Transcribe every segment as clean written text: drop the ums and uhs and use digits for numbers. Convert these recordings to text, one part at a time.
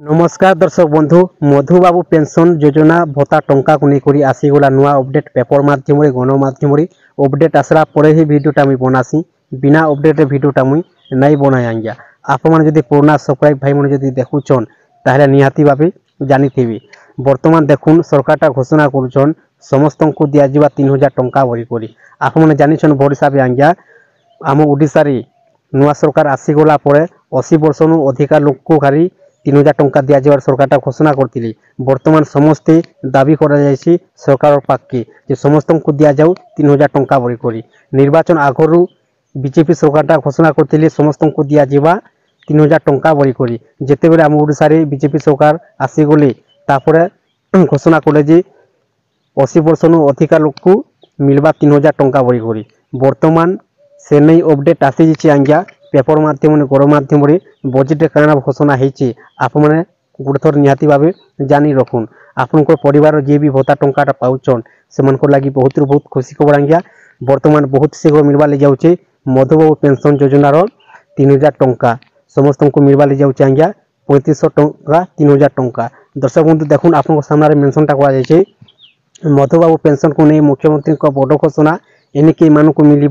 नमस्कार दर्शक बंधु मधुबाबू पेंशन योजना भत्ता टंका को लेकर आसीगला नुआ अपडेट पेपर माध्यम गणमाध्यम अपडेट आसला पर ही भिडियोटा मुई बनासी बिना अपडेट भिडियोटा मुई नहीं बनाए आज्ञा आप जब पुराना सब्सक्राइब भाई मैंने जब देखुन ताहले निहाती भावे जानी बर्तमान देखुन सरकार घोषणा करुन समस्त को दिज्व 3000 टंका भरिक आप जानी भरोसा भी आज्ञा आम ओडिशा नुआ सरकार आसीगला 80 वर्ष अधिका लोक को खाली 3000 टंका दिज्वार सरकार घोषणा करती बर्तमान समस्ते दाबी कर सरकार पाखे जे समस्त को दि जाऊ 3000 टंका भरिक निर्वाचन आगु बीजेपी सरकार घोषणा करते समस्त को दिज्व 3000 टंका भरिक जिते बेले आम ओडिशा बीजेपी सरकार आसीगले घोषणा कले 80 वर्ष अधिका लोक को मिलवा 3000 टंका भरिक बर्तमान से नहीं अपडेट आसी आज्ञा पेपर माध्यम गणमाध्यम बजेट काना घोषणा होती आप गोटे थर निहाती भावे जानी रखुन आपंकर परिवार जी भी भत्ता टंका पाउन से लगी बहुत बहुत खुशी खबर आज्ञा बर्तमान बहुत शीघ्र मिलवा ले जाऊे मधुबाबू पेंशन योजनार 3000 टंका समस्त को मिलवा ले जाऊे आज्ञा 3500 टंका 3000 टंका दर्शक बंधु देखुन आप सामने मेंशनटा कर मधुबाबू पेंशन को नहीं मुख्यमंत्री बड़ घोषणा एनिके मानक मिल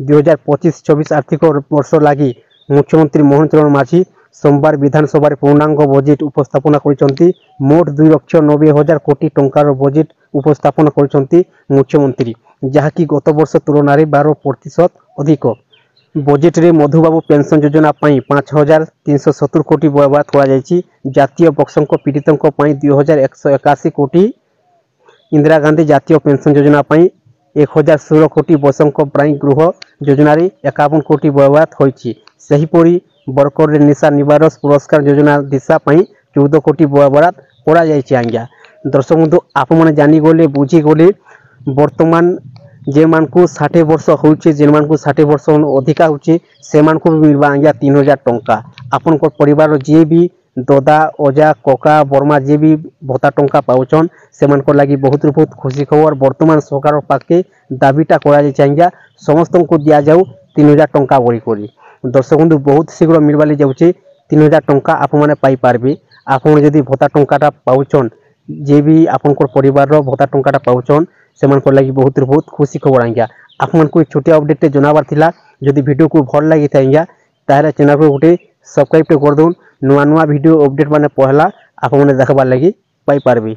2025-26 आर्थिक वर्ष लगी मुख्यमंत्री मोहन चरण माझी सोमवार विधानसभा पूर्णांग बजेट उपस्थापना कर मोट 2,90,000 कोटी टंकार बजेट उपस्थापन कर मुख्यमंत्री जहाँकि गत वर्ष तुलन 12% अधिक बजेट रे मधुबाबू पेंशन योजना 5,370 कोटी व्यवहार कर बक्संक पीड़ितों 2,181 कोटी इंदिरा गांधी जातीय पेंशन योजना 1016 कोटी बसंक प्राई गृह योजन 51 कोटी व्यवहार होईपरी बरकर निशा निवार पुरस्कार योजना दिशा 14 कोटी व्यवहार कर आज्ञा दर्शक बंधु आप जानीगले बुझीगले बर्तमान जे मान को 60 वर्ष हो 60 वर्ष अधिका से मिलवा आज्ञा 3000 टंका आपन परिवार जी भी ददा अजा कका बर्मा जी भी भत्ता टंका पाउन से लगी बहुत बहुत खुशी खबर बर्तमान सरकार पाखे दाबीटा कर समस्त को दि जाऊ 3000 टंका भरिक दर्शक बंधु बहुत शीघ्र मिलवा ले जाऊे 3000 टंका आप पाइपारे आप भत्ता टंका पाउन जे भी आपन परिवार भत्ता टंका पाउन से लगी बहुत बहुत खुशी खबर आज्ञा आपको छोटिया अपडेट जनाबार थिला जदि वीडियो को भल लगी था आज्ञा ताहले चैनल को गोटे सब्सक्राइब कर दून नुआ नुआ वीडियो अपडेट माने पहला आप देखबार लगी पाइपारे।